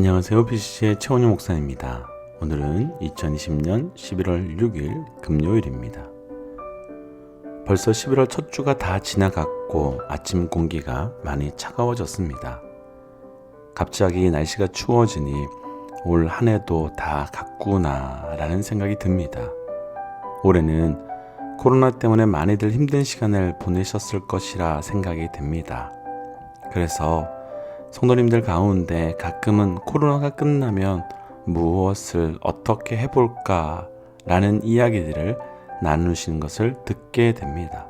안녕하세요. BCC의 최원효 목사입니다. 오늘은 2020년 11월 6일 금요일입니다. 벌써 11월 첫 주가 다 지나갔고 아침 공기가 많이 차가워졌습니다. 갑자기 날씨가 추워지니 올 한 해도 다 갔구나 라는 생각이 듭니다. 올해는 코로나 때문에 많이들 힘든 시간을 보내셨을 것이라 생각이 됩니다. 그래서 성도님들 가운데 가끔은 코로나가 끝나면 무엇을 어떻게 해볼까 라는 이야기들을 나누시는 것을 듣게 됩니다.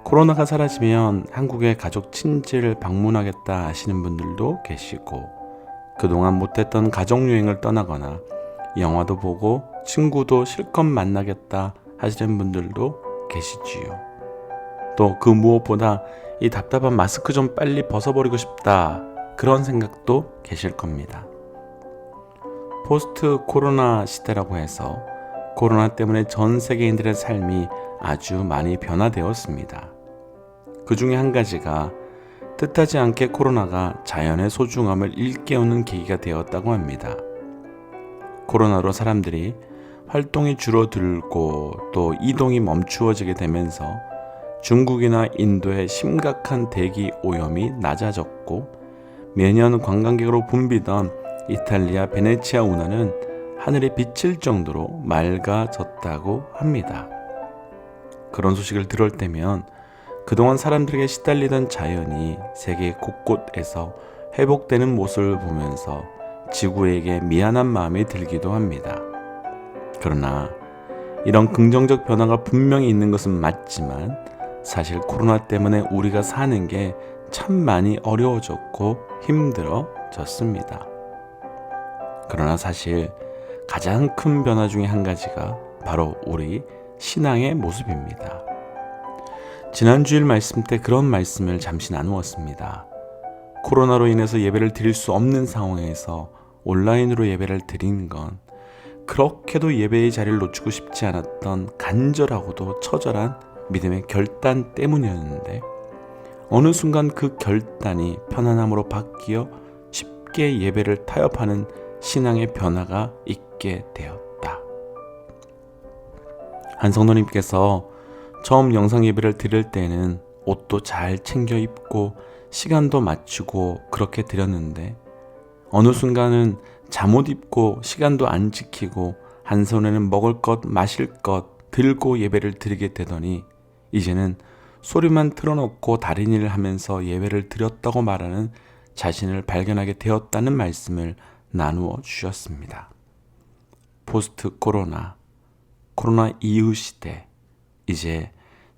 코로나가 사라지면 한국의 가족 친지를 방문하겠다 하시는 분들도 계시고, 그동안 못했던 가족여행을 떠나거나 영화도 보고 친구도 실컷 만나겠다 하시는 분들도 계시지요. 또 그 무엇보다 이 답답한 마스크 좀 빨리 벗어버리고 싶다, 그런 생각도 계실 겁니다. 포스트 코로나 시대라고 해서 코로나 때문에 전 세계인들의 삶이 아주 많이 변화되었습니다. 그 중에 한 가지가 뜻하지 않게 코로나가 자연의 소중함을 일깨우는 계기가 되었다고 합니다. 코로나로 사람들이 활동이 줄어들고 또 이동이 멈추어지게 되면서 중국이나 인도의 심각한 대기 오염이 낮아졌고, 매년 관광객으로 붐비던 이탈리아 베네치아 운하는 하늘이 비칠 정도로 맑아졌다고 합니다. 그런 소식을 들을 때면 그동안 사람들에게 시달리던 자연이 세계 곳곳에서 회복되는 모습을 보면서 지구에게 미안한 마음이 들기도 합니다. 그러나 이런 긍정적 변화가 분명히 있는 것은 맞지만, 사실 코로나 때문에 우리가 사는 게 참 많이 어려워졌고 힘들어졌습니다. 그러나 사실 가장 큰 변화 중에 한 가지가 바로 우리 신앙의 모습입니다. 지난 주일 말씀 때 그런 말씀을 잠시 나누었습니다. 코로나로 인해서 예배를 드릴 수 없는 상황에서 온라인으로 예배를 드린 건 그렇게도 예배의 자리를 놓치고 싶지 않았던 간절하고도 처절한 믿음의 결단 때문이었는데, 어느 순간 그 결단이 편안함으로 바뀌어 쉽게 예배를 타협하는 신앙의 변화가 있게 되었다. 한 성도님께서 처음 영상 예배를 드릴 때는 옷도 잘 챙겨 입고 시간도 맞추고 그렇게 드렸는데, 어느 순간은 잠옷 입고 시간도 안 지키고 한 손에는 먹을 것 마실 것 들고 예배를 드리게 되더니 이제는 소리만 틀어놓고 다른 일을 하면서 예배를 드렸다고 말하는 자신을 발견하게 되었다는 말씀을 나누어 주셨습니다. 포스트 코로나 이후 시대, 이제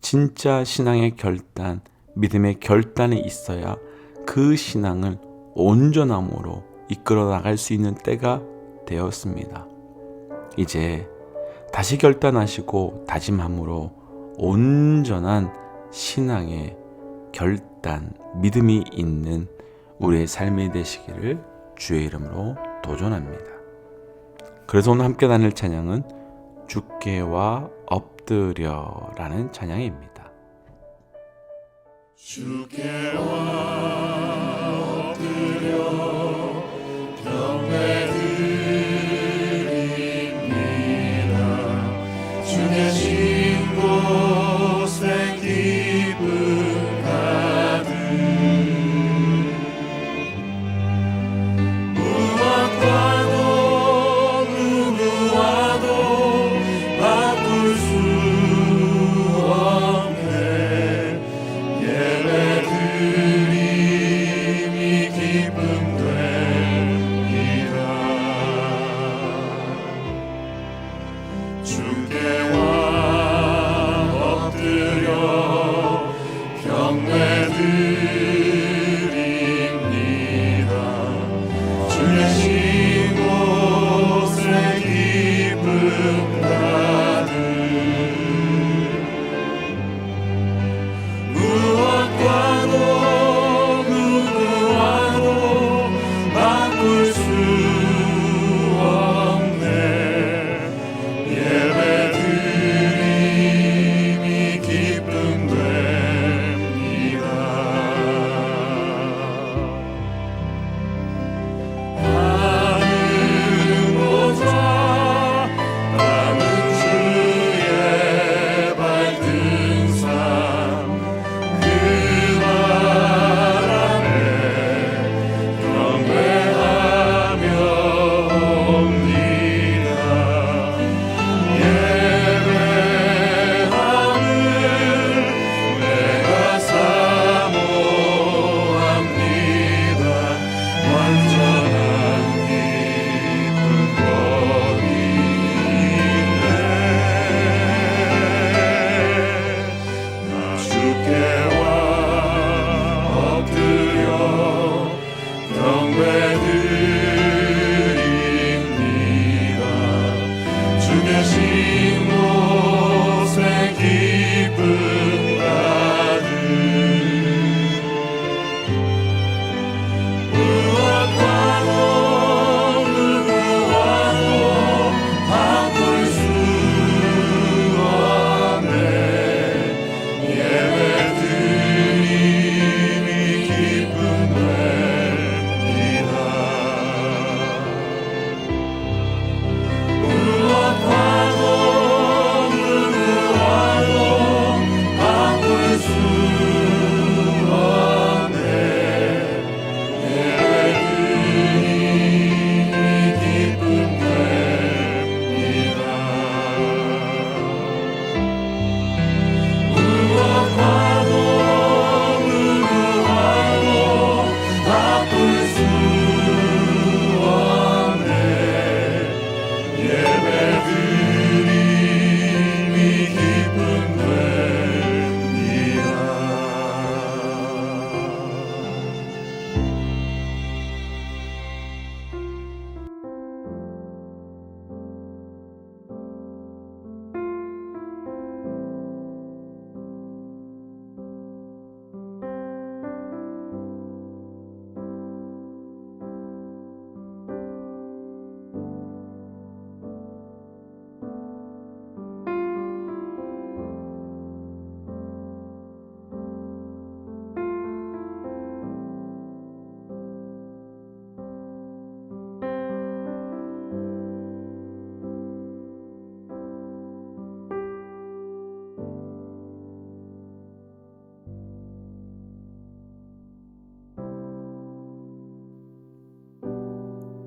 진짜 신앙의 결단, 믿음의 결단이 있어야 그 신앙을 온전함으로 이끌어 나갈 수 있는 때가 되었습니다. 이제 다시 결단하시고 다짐함으로 온전한 신앙의 결단, 믿음이 있는 우리의 삶이 되시기를 주의 이름으로 도전합니다. 그래서 오늘 함께 나눌 찬양은 주께와 엎드려라는 찬양입니다. 주께와 엎드려 경배드립니다. 주 계신 곳에 기쁨 가득, 무엇과도 누구와도 바꿀 수 없네. 예배드림이 기쁨 됩니다. 주께와 엎드려 경배드립니다. 주 계신 곳에 기쁨 가득, 무엇과도 누구와도 바꿀 수 없네. 예배드림이 기쁨 됩니다.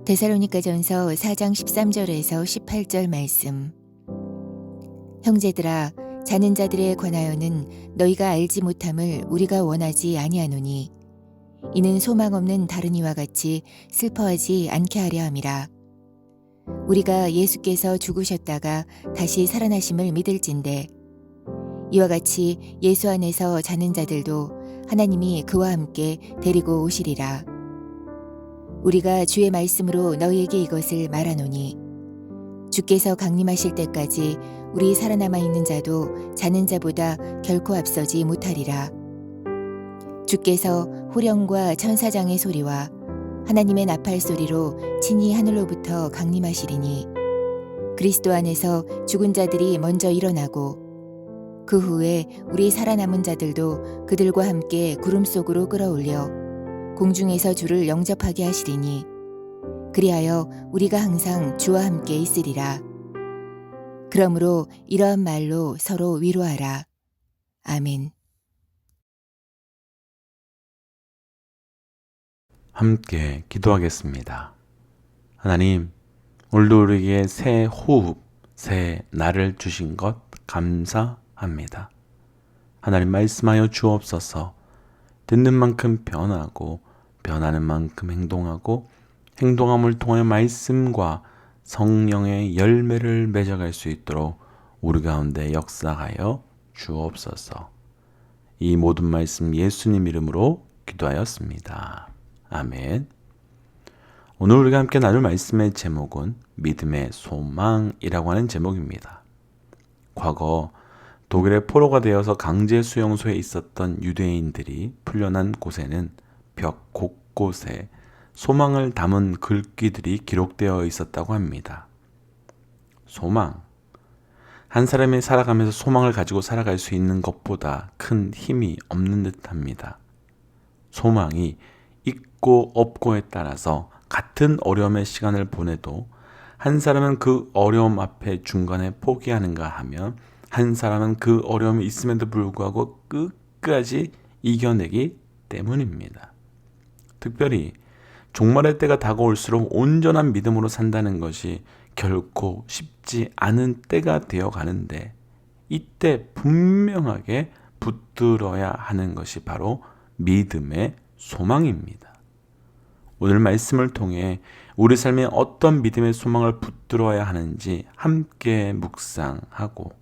데살로니가전서 4장 13절에서 18절 말씀. 형제들아, 자는 자들에 관하여는 너희가 알지 못함을 우리가 원하지 아니하노니 이는 소망 없는 다른 이와 같이 슬퍼하지 않게 하려 함이라. 우리가 예수께서 죽으셨다가 다시 살아나심을 믿을진대 이와 같이 예수 안에서 자는 자들도 하나님이 그와 함께 데리고 오시리라. 우리가 주의 말씀으로 너희에게 이것을 말하노니 주께서 강림하실 때까지 우리 살아남아 있는 자도 자는 자보다 결코 앞서지 못하리라. 주께서 호령과 천사장의 소리와 하나님의 나팔 소리로 친히 하늘로부터 강림하시리니 그리스도 안에서 죽은 자들이 먼저 일어나고 그 후에 우리 살아남은 자들도 그들과 함께 구름 속으로 끌어올려 공중에서 주를 영접하게 하시리니 그리하여 우리가 항상 주와 함께 있으리라. 그러므로 이러한 말로 서로 위로하라. 아멘. 함께 기도하겠습니다. 하나님, 오늘도 우리에게 새 호흡, 새 날을 주신 것 감사합니다. 하나님 말씀하여 주옵소서. 듣는 만큼 변하고 변하는 만큼 행동하고 행동함을 통하여 말씀과 성령의 열매를 맺어갈 수 있도록 우리 가운데 역사하여 주옵소서. 이 모든 말씀 예수님 이름으로 기도하였습니다. 아멘. 오늘 우리가 함께 나눌 말씀의 제목은 믿음의 소망이라고 하는 제목입니다. 과거 독일의 포로가 되어서 강제 수용소에 있었던 유대인들이 풀려난 곳에는 벽 곳곳에 소망을 담은 글귀들이 기록되어 있었다고 합니다. 소망. 한 사람이 살아가면서 소망을 가지고 살아갈 수 있는 것보다 큰 힘이 없는 듯합니다. 소망이 있고 없고에 따라서 같은 어려움의 시간을 보내도 한 사람은 그 어려움 앞에 중간에 포기하는가 하면 한 사람은 그 어려움이 있음에도 불구하고 끝까지 이겨내기 때문입니다. 특별히 종말의 때가 다가올수록 온전한 믿음으로 산다는 것이 결코 쉽지 않은 때가 되어 가는데 이때 분명하게 붙들어야 하는 것이 바로 믿음의 소망입니다. 오늘 말씀을 통해 우리 삶에 어떤 믿음의 소망을 붙들어야 하는지 함께 묵상하고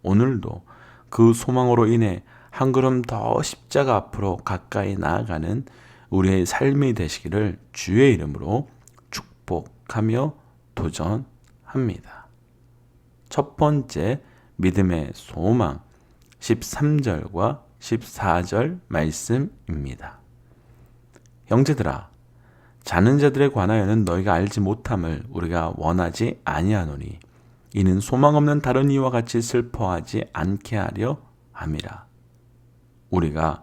오늘도 그 소망으로 인해 한 걸음 더 십자가 앞으로 가까이 나아가는 우리의 삶이 되시기를 주의 이름으로 축복하며 도전합니다. 첫 번째 믿음의 소망 13절과 14절 말씀입니다. 형제들아, 자는 자들에 관하여는 너희가 알지 못함을 우리가 원하지 아니하노니 이는 소망 없는 다른 이와 같이 슬퍼하지 않게 하려 함이라. 우리가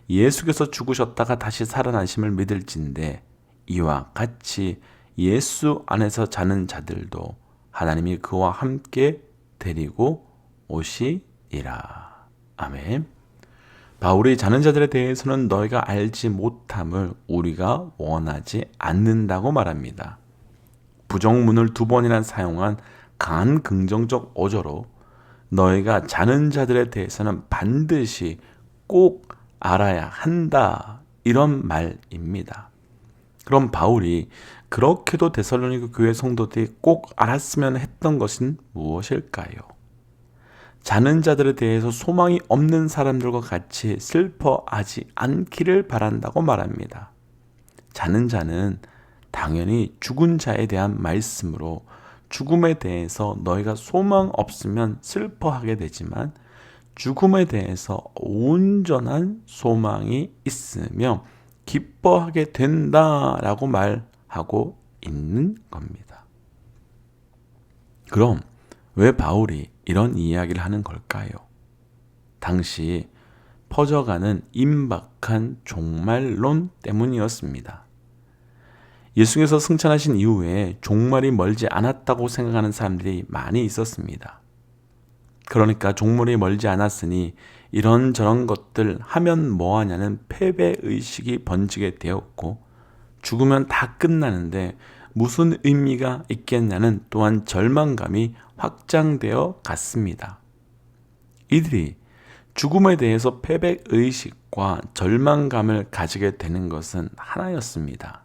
예수께서 죽으셨다가 다시 살아나심을 믿을진대 이와 같이 예수 안에서 자는 자들도 하나님이 그와 함께 데리고 오시리라. 아멘. 바울이 자는 자들에 대해서는 너희가 알지 못함을 우리가 원하지 않는다고 말합니다. 부정문을 2번이나 사용한 강한 긍정적 어조로 너희가 자는 자들에 대해서는 반드시 꼭 알아야 한다, 이런 말입니다. 그럼 바울이 그렇게도 데살로니가 교회 성도들이 꼭 알았으면 했던 것은 무엇일까요? 자는 자들에 대해서 소망이 없는 사람들과 같이 슬퍼하지 않기를 바란다고 말합니다. 자는 자는 당연히 죽은 자에 대한 말씀으로 죽음에 대해서 너희가 소망 없으면 슬퍼하게 되지만 죽음에 대해서 온전한 소망이 있으며 기뻐하게 된다라고 말하고 있는 겁니다. 그럼 왜 바울이 이런 이야기를 하는 걸까요? 당시 퍼져가는 임박한 종말론 때문이었습니다. 예수께서 승천하신 이후에 종말이 멀지 않았다고 생각하는 사람들이 많이 있었습니다. 그러니까 종말이 멀지 않았으니 이런저런 것들 하면 뭐하냐는 패배의식이 번지게 되었고 죽으면 다 끝나는데 무슨 의미가 있겠냐는 또한 절망감이 확장되어 갔습니다. 이들이 죽음에 대해서 패배의식과 절망감을 가지게 되는 것은 하나였습니다.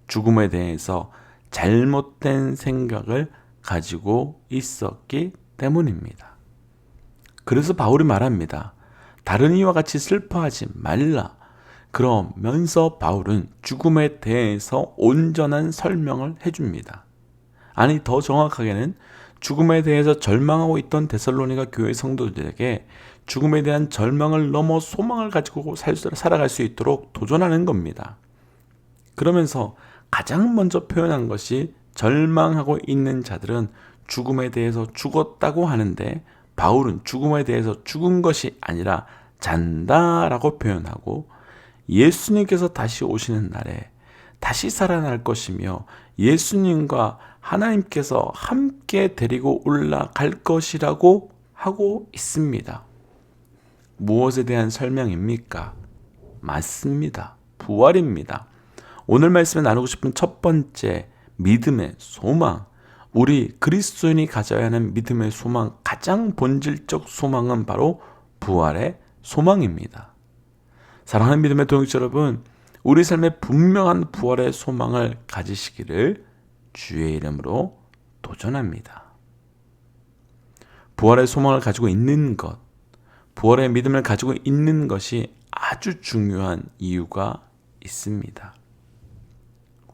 죽음에 대해서 잘못된 생각을 가지고 있었기 때문입니다. 그래서 바울이 말합니다. 다른 이와 같이 슬퍼하지 말라. 그러면서 바울은 죽음에 대해서 온전한 설명을 해줍니다. 아니, 더 정확하게는 죽음에 대해서 절망하고 있던 데살로니가 교회 성도들에게 죽음에 대한 절망을 넘어 소망을 가지고 살아갈 수 있도록 도전하는 겁니다. 그러면서 가장 먼저 표현한 것이 절망하고 있는 자들은 죽음에 대해서 죽었다고 하는데, 바울은 죽음에 대해서 죽은 것이 아니라 잔다라고 표현하고, 예수님께서 다시 오시는 날에 다시 살아날 것이며 예수님과 하나님께서 함께 데리고 올라갈 것이라고 하고 있습니다. 무엇에 대한 설명입니까? 맞습니다. 부활입니다. 오늘 말씀에 나누고 싶은 첫 번째 믿음의 소망, 우리 그리스도인이 가져야 하는 믿음의 소망, 가장 본질적 소망은 바로 부활의 소망입니다. 사랑하는 믿음의 동역자 여러분, 우리 삶에 분명한 부활의 소망을 가지시기를 주의 이름으로 도전합니다. 부활의 소망을 가지고 있는 것, 부활의 믿음을 가지고 있는 것이 아주 중요한 이유가 있습니다.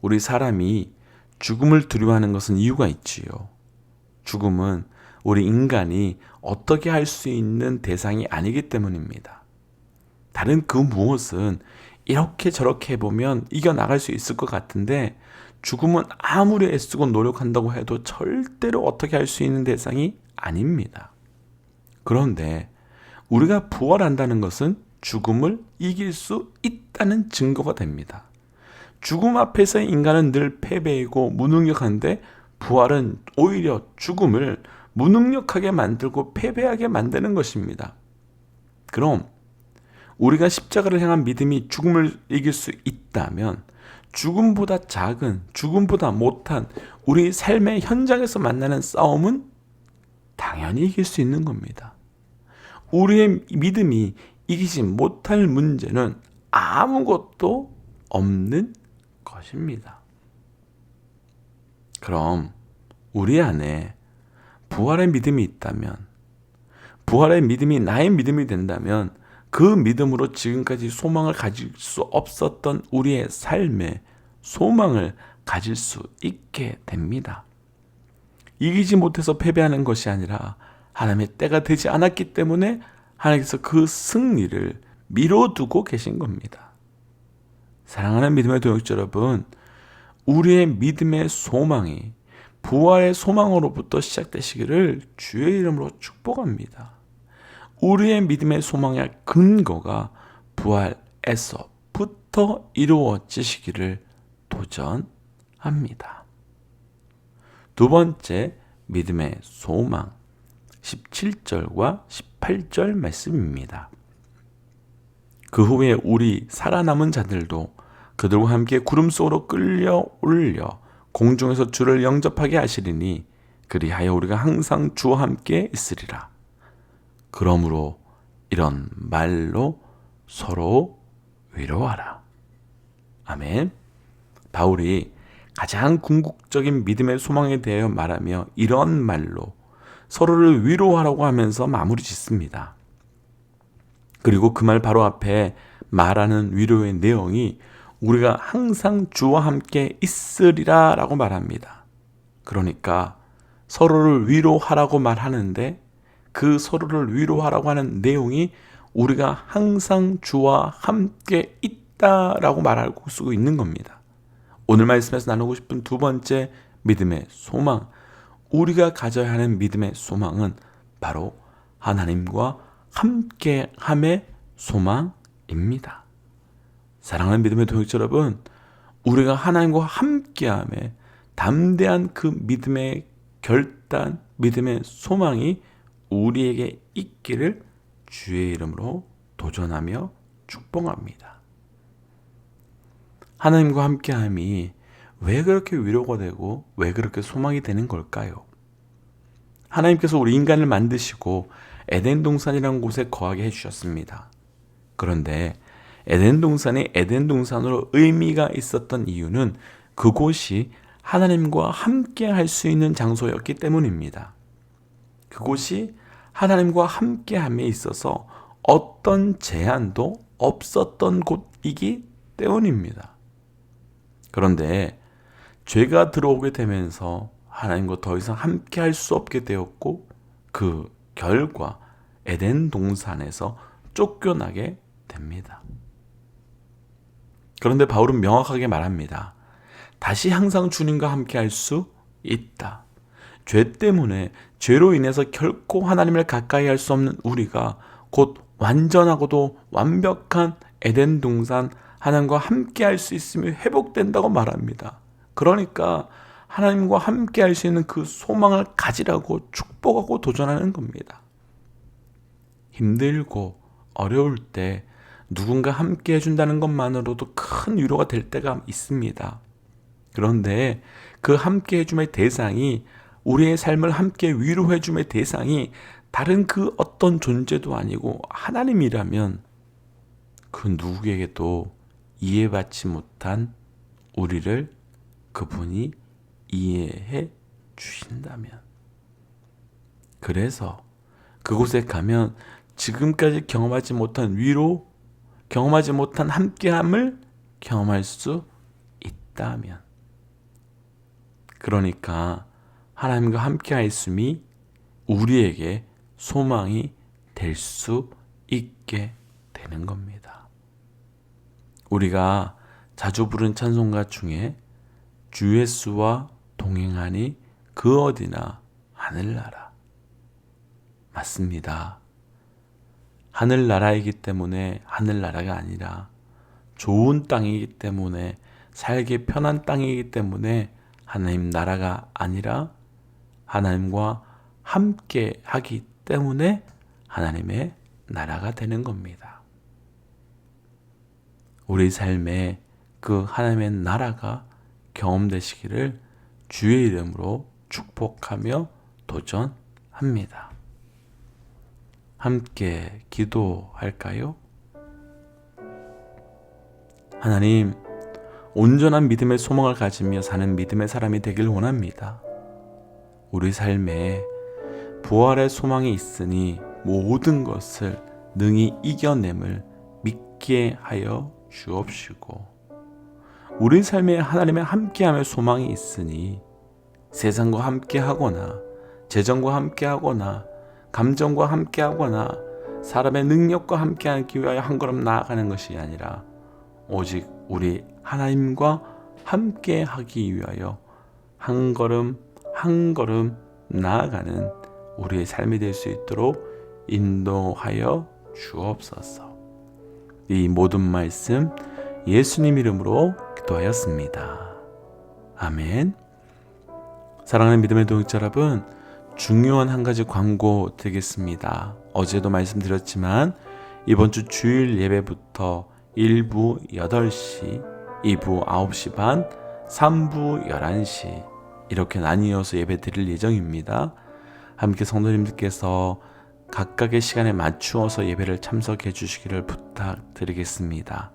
우리 사람이 죽음을 두려워하는 것은 이유가 있지요. 죽음은 우리 인간이 어떻게 할 수 있는 대상이 아니기 때문입니다. 다른 그 무엇은 이렇게 저렇게 해보면 이겨나갈 수 있을 것 같은데, 죽음은 아무리 애쓰고 노력한다고 해도 절대로 어떻게 할 수 있는 대상이 아닙니다. 그런데 우리가 부활한다는 것은 죽음을 이길 수 있다는 증거가 됩니다. 죽음 앞에서 인간은 늘 패배이고 무능력한데, 부활은 오히려 죽음을 무능력하게 만들고 패배하게 만드는 것입니다. 그럼 우리가 십자가를 향한 믿음이 죽음을 이길 수 있다면, 죽음보다 작은, 죽음보다 못한 우리 삶의 현장에서 만나는 싸움은 당연히 이길 수 있는 겁니다. 우리의 믿음이 이기지 못할 문제는 아무것도 없는 것입니다. 그럼 우리 안에 부활의 믿음이 있다면, 부활의 믿음이 나의 믿음이 된다면, 그 믿음으로 지금까지 소망을 가질 수 없었던 우리의 삶에 소망을 가질 수 있게 됩니다. 이기지 못해서 패배하는 것이 아니라 하나님의 때가 되지 않았기 때문에 하나님께서 그 승리를 미뤄두고 계신 겁니다. 사랑하는 믿음의 동역자 여러분, 우리의 믿음의 소망이 부활의 소망으로부터 시작되시기를 주의 이름으로 축복합니다. 우리의 믿음의 소망의 근거가 부활에서부터 이루어지시기를 도전합니다. 두 번째 믿음의 소망, 17절과 18절 말씀입니다. 그 후에 우리 살아남은 자들도 그들과 함께 구름 속으로 끌려 올려 공중에서 주를 영접하게 하시리니, 그리하여 우리가 항상 주와 함께 있으리라. 그러므로 이런 말로 서로 위로하라. 아멘. 바울이 가장 궁극적인 믿음의 소망에 대하여 말하며 이런 말로 서로를 위로하라고 하면서 마무리 짓습니다. 그리고 그 말 바로 앞에 말하는 위로의 내용이 우리가 항상 주와 함께 있으리라 라고 말합니다. 그러니까 서로를 위로하라고 말하는데, 그 서로를 위로하라고 하는 내용이 우리가 항상 주와 함께 있다라고 말할 수 있는 겁니다. 오늘 말씀에서 나누고 싶은 두 번째 믿음의 소망, 우리가 가져야 하는 믿음의 소망은 바로 하나님과 함께함의 소망입니다. 사랑하는 믿음의 동역자 여러분, 우리가 하나님과 함께함에 담대한 그 믿음의 결단, 믿음의 소망이 우리에게 있기를 주의 이름으로 도전하며 축복합니다. 하나님과 함께함이 왜 그렇게 위로가 되고 왜 그렇게 소망이 되는 걸까요? 하나님께서 우리 인간을 만드시고 에덴 동산이라는 곳에 거하게 해주셨습니다. 그런데 에덴 동산이 에덴 동산으로 의미가 있었던 이유는 그곳이 하나님과 함께 할 수 있는 장소였기 때문입니다. 그곳이 하나님과 함께 함에 있어서 어떤 제한도 없었던 곳이기 때문입니다. 그런데 죄가 들어오게 되면서 하나님과 더 이상 함께 할 수 없게 되었고 그 결과 에덴 동산에서 쫓겨나게 됩니다. 그런데 바울은 명확하게 말합니다. 다시 항상 주님과 함께 할 수 있다. 죄 때문에 죄로 인해서 결코 하나님을 가까이 할 수 없는 우리가 곧 완전하고도 완벽한 에덴 동산 하나님과 함께 할 수 있음이 회복된다고 말합니다. 그러니까 하나님과 함께 할 수 있는 그 소망을 가지라고 축복하고 도전하는 겁니다. 힘들고 어려울 때 누군가 함께 해준다는 것만으로도 큰 위로가 될 때가 있습니다. 그런데 그 함께 해줌의 대상이 우리의 삶을 함께 위로해줌의 대상이 다른 그 어떤 존재도 아니고 하나님이라면 그 누구에게도 이해받지 못한 우리를 그분이 이해해 주신다면, 그래서 그곳에 가면 지금까지 경험하지 못한 위로, 경험하지 못한 함께함을 경험할 수 있다면, 그러니까 하나님과 함께 하였음이 우리에게 소망이 될 수 있게 되는 겁니다. 우리가 자주 부른 찬송가 중에 주 예수와 동행하니 그 어디나 하늘나라, 맞습니다. 하늘나라이기 때문에 하늘나라가 아니라 좋은 땅이기 때문에, 살기 편한 땅이기 때문에 하나님 나라가 아니라 하나님과 함께 하기 때문에 하나님의 나라가 되는 겁니다. 우리 삶에 그 하나님의 나라가 경험되시기를 주의 이름으로 축복하며 도전합니다. 함께 기도할까요? 하나님, 온전한 믿음의 소망을 가지며 사는 믿음의 사람이 되길 원합니다. 우리 삶에 부활의 소망이 있으니 모든 것을 능히 이겨냄을 믿게 하여 주옵시고, 우리 삶에 하나님의 함께함의 소망이 있으니 세상과 함께하거나 재정과 함께하거나 감정과 함께하거나 사람의 능력과 함께하기 위하여 한 걸음 나아가는 것이 아니라 오직 우리 하나님과 함께하기 위하여 한 걸음 한 걸음 나아가는 우리의 삶이 될 수 있도록 인도하여 주옵소서. 이 모든 말씀 예수님 이름으로 기도하였습니다. 아멘. 사랑하는 믿음의 동역자 여러분, 중요한 한 가지 광고 드리겠습니다. 어제도 말씀드렸지만 이번 주 주일 예배부터 1부 8시, 2부 9시 반, 3부 11시 이렇게 나뉘어서 예배 드릴 예정입니다. 함께 성도님들께서 각각의 시간에 맞추어서 예배를 참석해 주시기를 부탁드리겠습니다.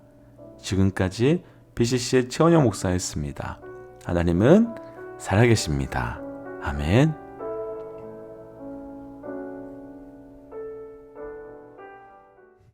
지금까지 BCC의 최원영 목사였습니다. 하나님은 살아계십니다. 아멘.